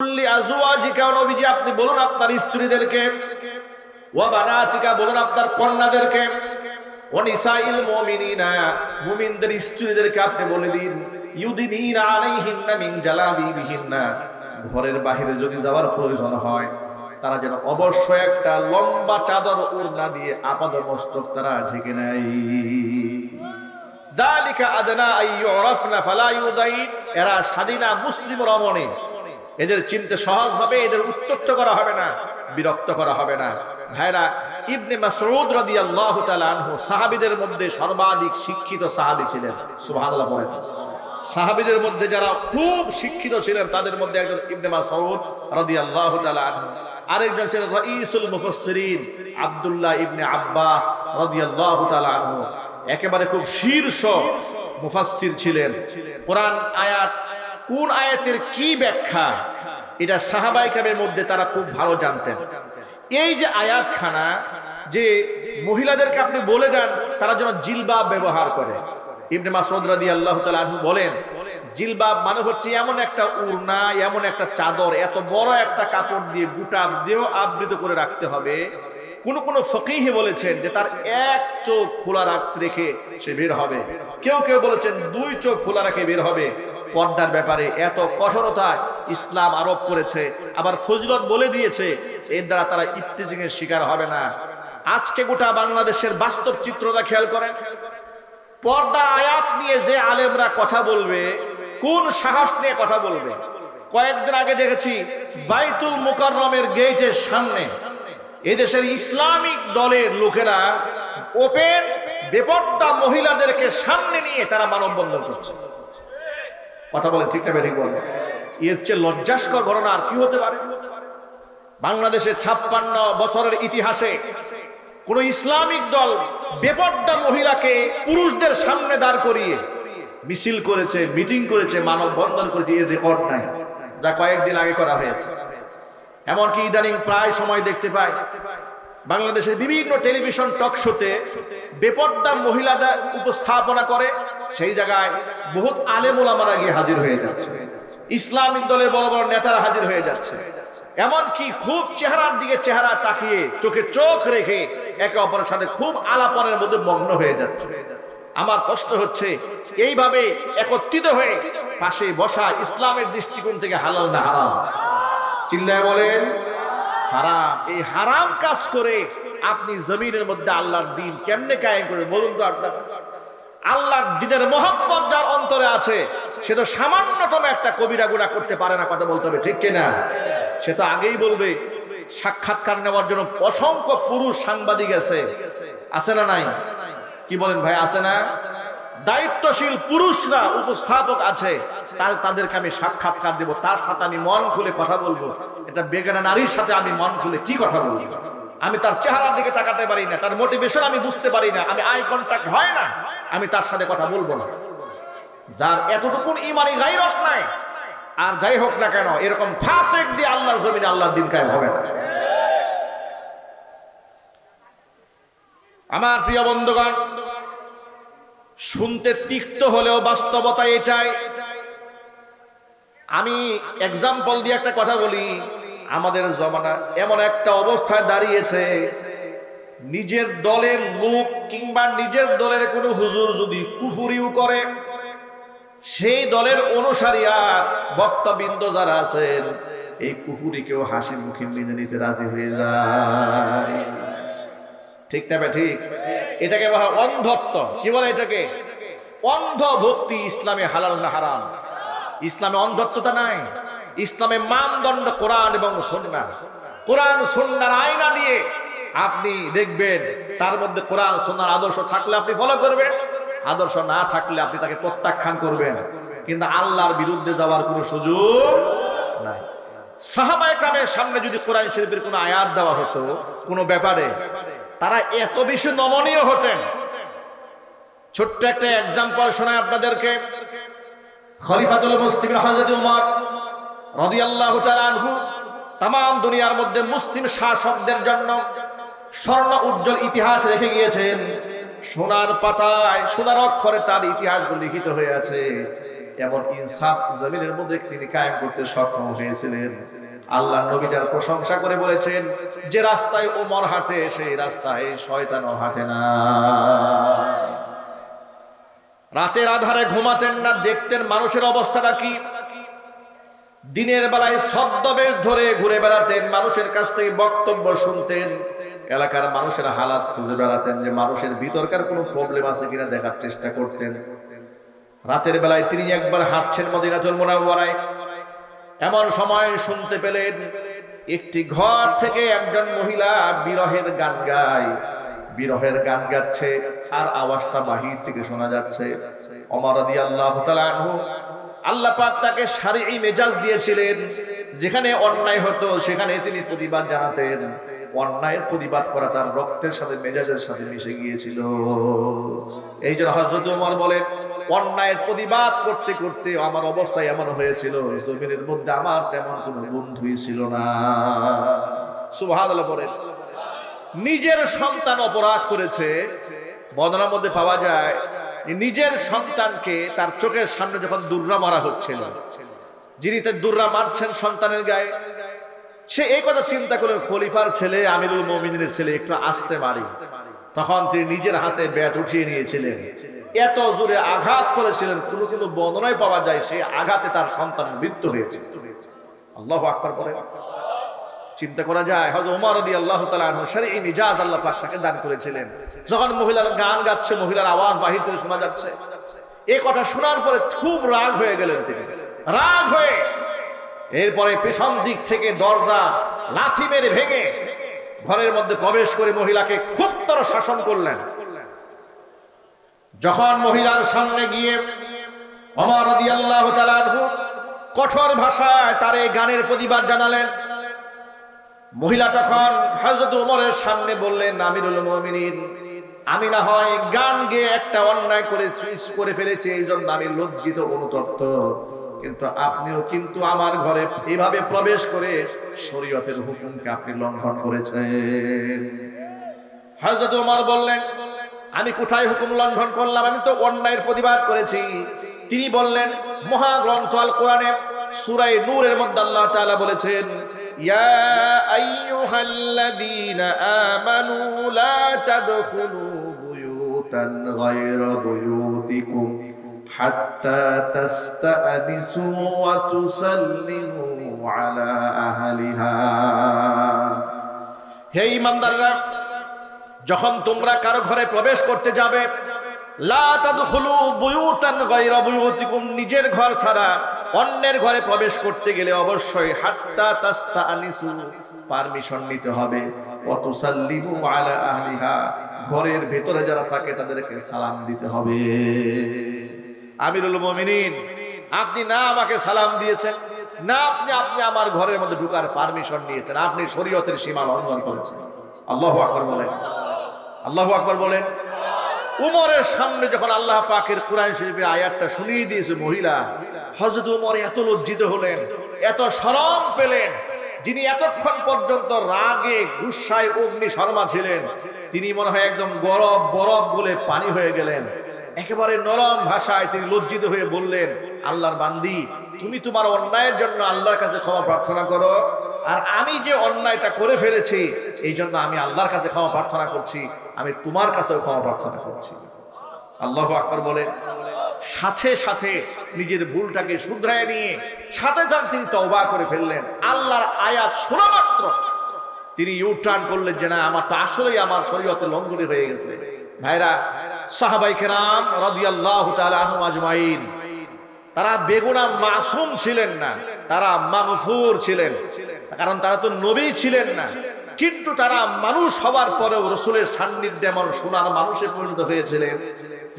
নবীজি আপনি বলুন আপনার স্ত্রীদেরকে, ওয়া বানাতিকা বলুন আপনার কন্যাদেরকে, ওয়া নিসাইল মুমিনিনা মুমিনদের স্ত্রীদেরকে আপনি বলে দিন, ইউদিনিনা আলাইহিন্না মিন জালাবিবিহিন্না, ঘরের বাহিরে যদি যাওয়ার প্রয়োজন হয় তারা যেন অবশ্যই একটা লম্বা চাদর ওড়না দিয়ে আপাদমস্তক তারা ঢেকে নেয়। যালিকা আদনা আইয়ুরাফনা ফালা ইউদাইন, এরা স্বাধীনা মুসলিম রমণী, এদের চিনতে সহজ হবে, এদের উত্ত্যক্ত করা হবে না, বিরক্ত করা হবে না। ভাইরা, ইবনে মাসউদ রাদিয়াল্লাহু তাআলা আনহু সাহাবীদের মধ্যে সর্বাধিক শিক্ষিত সাহাবী ছিলেন। সুবহানাল্লাহ বলেন। সাহাবীদের মধ্যে যারা খুব শিক্ষিত ছিলেন তাদের মধ্যে একজন ইবনে মাসউদ রাদিয়াল্লাহু তাআলা আনহু, আরেকজন ছিলেন রাইসুল মুফাসসিরিন আব্দুল্লাহ ইবনে আব্বাস রাদিয়াল্লাহু তাআলা আনহু, একেবারে খুব শীর্ষ মুফাসসির ছিলেন। কোরআন আয়াত, কোন আয়াতের কি ব্যাখ্যা, এটা সাহাবায়ে কেরামের মধ্যে তারা খুব ভালো জানতেন। এই যে আয়াতখানা, যে মহিলাদেরকে আপনি বলে দেন তারা যেন জিলবাব ব্যবহার করে, ইবনে মাসউদ রাদিয়াল্লাহু তাআলা আনহু বলেন, জিলবাব মানে হচ্ছে এমন একটা ওড়না, এমন একটা চাদর, এত বড় একটা কাপড় দিয়ে গোটা দেহ আবৃত করে রাখতে হবে। কোন ফকিহ বলেছেন যে তার এক চোখ খোলা রেখে সে বের হবে, কেউ কেউ বলেছেন দুই চোখ খোলা রেখে বের হবে। পর্দার ব্যাপারে এত কঠোরতা ইসলাম আরোপ করেছে, আবার ফজিলত বলে দিয়েছে, এর দ্বারা তারা ইফতিজিং এর শিকার হবে না। আজকে গোটা বাংলাদেশের বাস্তব চিত্রটা খেয়াল করেন। পর্দা আয়াত নিয়ে যে আলেমরা কথা বলবে, কোন সাহস নিয়ে কথা বলবে? কয়েকদিন আগে দেখেছি বাইতুল মুকাররমের গেটের সামনে এদেশের ইসলামিক দলের লোকেরা ওপেন বেপর্দা মহিলাদেরকে সামনে নিয়ে তারা মানববন্ধন করছে। কথা বলেন ঠিক না ঠিক বলেন? এর চেয়ে লজ্জাস্কর ঘটনা আর কি হতে পারে? বাংলাদেশের 56 বছরের ইতিহাসে কোন ইসলামিক দল বেপর্দা মহিলাকে পুরুষদের সামনে দাঁড় করিয়ে মিছিল করেছে, মিটিং করেছে, মানববন্ধন করেছে, এর রেকর্ড নাই, যা কয়েকদিন আগে করা হয়েছে। এমনকি ইদানিং প্রায় সময় দেখতে পাই বাংলাদেশের বিভিন্ন টেলিভিশন টক শোতে বেপর্দা মহিলাদের উপস্থাপনা করে, সেই জায়গায় বহুত আলেম ওলামারা গিয়ে হাজির হয়ে যাচ্ছে, ইসলামিক দলের বড় বড় নেতারা হাজির হয়ে যাচ্ছে। এমনকি খুব চেহারার দিকে চেহারা তাকিয়ে চোখে চোখ রেখে একে অপরের সাথে খুব আলাপনের মধ্যে মগ্ন হয়ে যাচ্ছে। আমার প্রশ্ন হচ্ছে, এইভাবে একত্রিত হয়ে পাশে বসা ইসলামের দৃষ্টিকোণ থেকে হালাল না হারাম? চিল্লায় বলেন হারাম। এই হারাম কাজ করে আপনি জমিনের মধ্যে আল্লাহর দ্বীন কেমনে কায়েম করে বলুন তো? আপনার আল্লাহর দ্বীনের মহব্বত যার অন্তরে আছে সে তো সামান্যতম একটা কবিরা গুনাহ করতে পারে না। কথা বলতে হবে ঠিক কিনা? সে তো আগেই বলবে। সাক্ষাৎকার নেওয়ার জন্য অসংখ্য পুরুষ সাংবাদিক আছে না নাই? কি বলেন ভাই, আছে না? দায়িত্বশীল পুরুষরা উপস্থাপক আছে, তাদেরকে আমি সাক্ষাৎকার দেব, তার সাথে আমি মন খুলে কথা বলবো। এটা বেগানা নারীর সাথে আমি মন খুলে কি কথা বলবো? আমি তার চেহারার দিকে তাকাতে পারি না, তার মোটিভেশন আমি বুঝতে পারি না, আমি আই কন্টাক্ট হয় না, আমি তার সাথে কথা বলবো না। যার এতটুকুন ইমানি গায়রত নাই, আর যাই হোক না কেন, এরকম ফাসিক দিয়ে আল্লাহর জমিনে আল্লাহর দ্বীন কায়েম হবে না। আমার প্রিয় বন্ধুগণ, শুনতে তিক্ত হলেও বাস্তবতা এটাই। আমি এক্সাম্পল দিয়ে একটা কথা বলি। আমাদের জমানা এমন একটা অবস্থায় দাঁড়িয়েছে, নিজের দলের লোক কিংবা নিজের দলের কোনো হুজুর যদি কুফরিও করে, সেই দলের অনুসারী আর বক্তবৃন্দ যারা আছেন এই কুফরিকেও হাসি মুখে মেনে নিতে রাজি হয়ে যায়। ঠিক না ভাই? ঠিক। এটাকে বলা হয় অন্ধত্ব। কি বলে এটাকে? অন্ধ ভক্তি। ইসলামে হালাল না হারাম? ইসলামে অন্ধত্বতা নাই। ইসলামে মানদণ্ড কোরআন এবং সুন্নাহ। কোরআন সুন্নাহর আয়না নিয়ে আপনি দেখবেন, তার মধ্যে কোরআন সুন্নাহর আদর্শ থাকলে আপনি ফলো করবেন, আদর্শ না থাকলে আপনি তাকে প্রত্যাখ্যান করবেন। কিন্তু আল্লাহর বিরুদ্ধে যাওয়ার কোনো সুযোগ নাই। সাহাবায়ে কেরামের সামনে যদি কোরআন শরীফের কোনো আয়াত দেওয়া হতো কোনো ব্যাপারে, তারা এত বেশি নমনীয় হতেন। ছোট্ট একটা এক্সাম্পল শোনায় আপনাদেরকে। খলিফাতুল মুসলিমিন হযরত ওমর রাদিয়াল্লাহু তাআলা আনহু তাম দুনিয়ার মধ্যে মুসলিম শাসকদের জন্য স্বর্ণ উজ্জ্বল ইতিহাস রেখে গিয়েছেন। সোনার পাতায় সোনার অক্ষরে তার ইতিহাসগুলো লিখিত হয়ে আছে। এমন ইনসাফ জমিনের মধ্যে তিনি কায়েম করতে সক্ষম হয়েছিলেন। আল্লাহ নবী যার প্রশংসা করে বলেছেন, যে রাস্তায় ওমর হাঁটে সেই রাস্তায় শয়তানও হাঁটে না। রাতের আধারে ঘুমাতেন না, দেখতেন মানুষের অবস্থাটা কি। দিনের বেলায় ছদ্মবেশ ধরে ঘুরে বেড়াতেন, মানুষের কাছ থেকে বক্তব্য শুনতেন, এলাকার মানুষের হালাত খুঁজে বেড়াতেন, যে মানুষের ভিতরকার কোনো প্রবলেম আছে কিনা দেখার চেষ্টা করতেন। রাতের বেলায় তিনি একবার হাঁটছেন মদিনাতুল মুনাওয়ারায়, এমন সময় শুনতে পেলেন একটি ঘর থেকে একজন মহিলা বিরহের গান গায়, বিরহের গান গাচ্ছে, আর আওয়াজটা বাহির থেকে শোনা যাচ্ছে। ওমর রাদিয়াল্লাহু তাআলা আনহু, আল্লাহ পাক তাকে শারঈ মেজাজ দিয়েছিলেন, যেখানে অন্যায় হতো সেখানে তিনি প্রতিবাদ জানাতেন। অন্যায়ের প্রতিবাদ করা তার রক্তের সাথে, মেজাজের সাথে মিশে গিয়েছিল। এই জন্য হযরত ওমর বলেন, অন্যায়ের প্রতিবাদ করতে করতে আমার অবস্থা এমন হয়েছিল, জমিনের মধ্যে আমার তেমন কোনো বন্ধুই ছিল না। সুবহানাল্লাহ বলেন। নিজের সন্তান অপরাধ করেছে, বর্ণনার মধ্যে পাওয়া যায় নিজের সন্তানকে তার চোখের সামনে যখন দুর্রা মারা হচ্ছিল, যিনি তার দুর্রা মারছেন সন্তানের গায়ে, সে এই কথা চিন্তা করলেন, খলিফার ছেলে, আমিরুল মুমিনিনের ছেলে, একটু আস্তে মারি। তখন তিনি নিজের হাতে ব্যাট উঠিয়ে নিয়েছিলেন, এত জোরে আঘাত করেছিলেন, কোনো কোনো বর্ণনায় পাওয়া যায় সেই আঘাতে তার সন্তানের মৃত্যু হয়েছে। আল্লাহু আকবার বলেন। চিন্তা করা যায়, হযরত ওমর রাদিয়াল্লাহু তাআলা আনহু শারঈ মিজাজ আল্লাহ পাক তাকে দান করেছিলেন। যখন মহিলার গান গাচ্ছে, মহিলার আওয়াজ বাহির থেকে শোনা যাচ্ছে, এই কথা শোনার পরে খুব রাগ হয়ে গেলেন তিনি। রাগ হয়ে এরপরে পেছন দিক থেকে দরজা লাথি মেরে ভেঙে ঘরের মধ্যে প্রবেশ করে মহিলাকে খুব তর শাসন করলেন। যখন মহিলার সামনে গিয়ে ওমর রাদিয়াল্লাহু তাআলা আনহু কঠোর ভাষায় তার এই গানের প্রতিবাদ জানালেন, মহিলা তখন হযরত ওমরের সামনে বললেন, আমিরুল মুমিনিন, আমি না হয় গান গেয়ে একটা অন্যায় করে ফেলেছি, এই জন্য আমি লজ্জিত অনুতপ্ত, কিন্তু আপনিও কিন্তু আমার ঘরে এভাবে প্রবেশ করে শরীয়তের হুকুমকে আপনি লঙ্ঘন করেছেন। হযরত ওমর বললেন, আমি কোথায় হুকুম লঙ্ঘন করলাম? আমি তো অন্যায়ের প্রতিবাদ করেছি। তিনি বললেন, মহাগ্রন্থ আল কোরআনে সূরা নূরের মধ্যে আল্লাহ তাআলা বলেছেন, ইয়া আইয়ুহাল্লাযীনা আমানু লা তাদখুলু বুয়ুতান গায়রা বুয়ুতিকুম হাত্তা তাস্তানিসু ওয়া তুসাল্লিমু আলা আহলিহা। হে ঈমানদাররা, যখন তোমরা কারো ঘরে প্রবেশ করতে যাবে, লা তাদখুলু বুয়ুতান গায়রা বুয়ুতিকুম, নিজের ঘর ছাড়া অন্যের ঘরে প্রবেশ করতে গেলে অবশ্যই হাত্তা তাস্তানিসু, পারমিশন নিতে হবে, ওয়া তুসাল্লিমু আলা আহলিহা, ঘরের ভিতরে যারা থাকে তাদেরকে সালাম দিতে হবে। আমিরুল মুমিনিন, আপনি না আমাকে সালাম দিয়েছেন, না আপনি আমার ঘরের মধ্যে ঢোকার পারমিশন নিয়েছেন, আপনি শরীয়তের সীমা লঙ্ঘন করেছেন। আল্লাহু আকবার বলেন, আল্লাহু আকবার বলেন। উমরের সামনে যখন আল্লাহ পাকের কোরআন শরীফের আয়াতটা শুনিয়ে দিয়েছে মহিলা, হযরত উমর এত লজ্জিত হলেন, এত শরম পেলেন। যিনি এতক্ষণ পর্যন্ত রাগে গুসায় অগ্নি শর্মা ছিলেন, তিনি মনে হয় একদম গরম বরফ বলে পানি হয়ে গেলেন। একেবারে নরম ভাষায় তিনি লজ্জিত হয়ে বললেন, আল্লাহর বান্দি, তুমি তোমার অন্যায়ের জন্য আল্লাহর কাছে ক্ষমা প্রার্থনা করো, আর আমি যে অন্যায়টা করে ফেলেছি এই জন্য আমি আল্লাহর কাছে ক্ষমা প্রার্থনা করছি, আমি তোমার কাছেও ক্ষমা প্রার্থনা করছি। আল্লাহু আকবার বলে সাথে সাথে নিজের ভুলটাকে শুধরায় নিয়ে সাথে সাথে তিনি তওবা করে ফেললেন। আল্লাহর আয়াত শোনা মাত্র তিনি ইউটার্ন করলেন যে না, আমার তো আসলেই আমার শরীয়তে লঙ্ঘন হয়ে গেছে। ভাইরা, সাহাবায়ে কেরাম রাদিয়াল্লাহু তাআলা আনহুম আজমাইন, তারা বেগুনাহ মাসুম ছিলেন না, তারা মাগফুর ছিলেন, কারণ তারা তো নবী ছিলেন না, কিন্তু তারা মানুষ হবার পরেও রাসূলের সান্নিধ্যে এমন সোনার মানুষে পরিণত হয়েছিলেন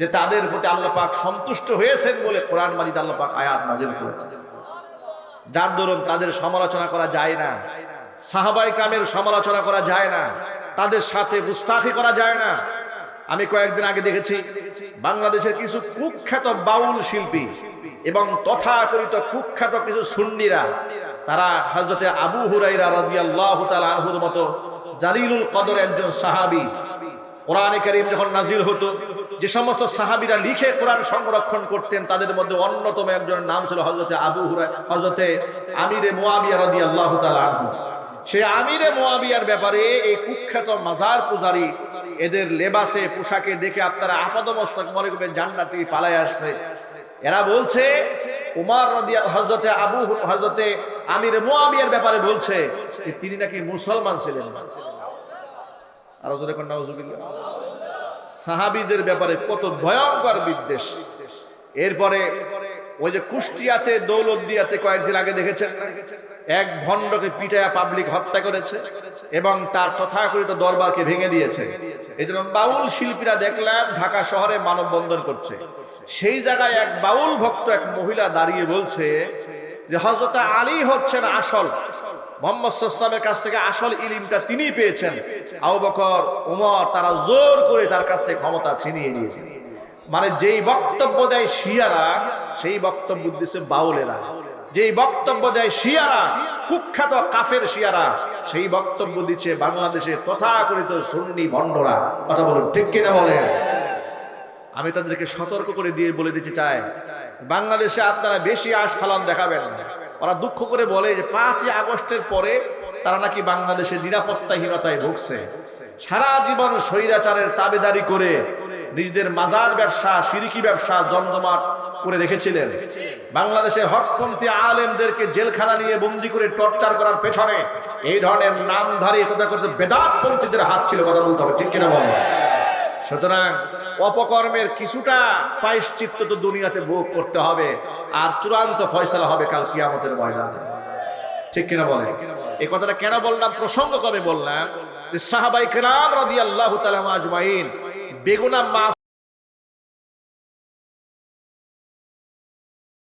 যে তাদের প্রতি আল্লাহ পাক সন্তুষ্ট হয়েছেন বলে কোরআন মাজিদ আল্লাহ পাক আয়াত নাযিল করেছেন। যার দরুন তাদের সমালোচনা করা যায় না, সাহাবায়ে কেরামের সমালোচনা করা যায় না, তাদের সাথে গুস্তাখি করা যায় না। আমি কয়েকদিন আগে দেখেছি বাংলাদেশের কিছু কুখ্যাত বাউল শিল্পী এবং তথাকথিত কুখ্যাত কিছু সুন্নিরা, তারা হযরতে আবু হুরায়রা রাদিয়াল্লাহু তাআলা আনহুর মতো জালিলুল কদর একজন সাহাবী, কোরআনে কারীম যখন নাযিল হতো যে সমস্ত সাহাবীরা লিখে কোরআন সংরক্ষণ করতেন তাদের মধ্যে অন্যতম একজনের নাম ছিল হযরতে আবু হুরায়রা, হযরতে আমিরে মুয়াবিয়া রাদিয়াল্লাহু তাআলা আনহু। সেই আমিরে মুয়াবিয়ার ব্যাপারে এই কুখ্যাত মাজার পূজারী এদের লেবাসে পোশাকে দেখে আপনারা আপাদমস্তক মনে করবেন জান্নাতি পালায় আসছে। এরা বলছে উমর হযরতে আমিরে মুয়াবিয়ার ব্যাপারে বলছে যে তিনি নাকি মুসলমান ছিলেন। আর জোরে কোন নাউজুবিল্লাহ। সাহাবীদের ব্যাপারে কত ভয়ঙ্কর বিদ্বেষ। এরপরে ওই যে কুষ্টিয়াতে দৌলতদিয়াতে কয়েকদিন আগে দেখেছেন এক ভণ্ডকে পিটায়া পাবলিক হত্যা করেছে এবং তার তথাকথিত দরবারকে ভেঙে দিয়েছে। এই জন্য বাউল শিল্পীরা দেখলাম ঢাকা শহরে মানববন্ধন করছে। সেই জায়গায় এক বাউল ভক্ত এক মহিলা দাঁড়িয়ে বলছে যে হযরত আলী হচ্ছেন আসল, মুহাম্মদ সাল্লাল্লাহু আলাইহি ওয়াসাল্লামের কাছ থেকে আসল ইলমটা তিনিই পেয়েছেন, আবু বকর ওমর তারা জোর করে তার কাছ থেকে ক্ষমতা ছিনিয়ে নিয়েছে। মানে যেই বক্তব্য দেয় শিয়ারা সেই বক্তব্য দিচ্ছে বাউলেরা, যেই বক্তব্য দেয় শিয়ারা কুখ্যাত কাফের শিয়ারা সেই বক্তব্য দিচ্ছে বাংলাদেশের তথাকথিত সুন্নি ভণ্ডরা। কথা বলুন ঠিক কিনা বলেন? আমি তাদেরকে সতর্ক করে দিয়ে বলে দিতে চাই বাংলাদেশে আপনারা বেশি আস্ফালন দেখাবেন না। ওরা দুঃখ করে বলে যে 5ই আগস্টের পরে তারা নাকি বাংলাদেশে নিরাপত্তাহীনতায় ভুগছে। সারা জীবন স্বৈরাচারের তাবেদারি করে নিজেদের মাজার ব্যবসা শিরকি ব্যবসা জমজমাট করে রেখেছিলেন। বাংলাদেশে হকপন্থী আলেমদেরকে জেলখানা নিয়ে বন্দি করে টর্চার করার পেছনে এই ধরনের নামধারী তথাকথিত বেদাতপন্থীদের হাত ছিল। কথা বলতে হবে ঠিক কিনা বলেন? সুতরাং অপকর্মের কিছুটা প্রায়শ্চিত্ত তো দুনিয়াতে ভোগ করতে হবে, আর চূড়ান্ত ফয়সালা হবে কাল কিয়ামতের ময়দানে। ঠিক কিনা বলেন? এই কথাটা কেন বললাম, প্রসঙ্গক্রমে বললাম যে সাহাবায়ে কেরাম রাদিয়াল্লাহু তাআলা আজমাইন বেগুনা মাছ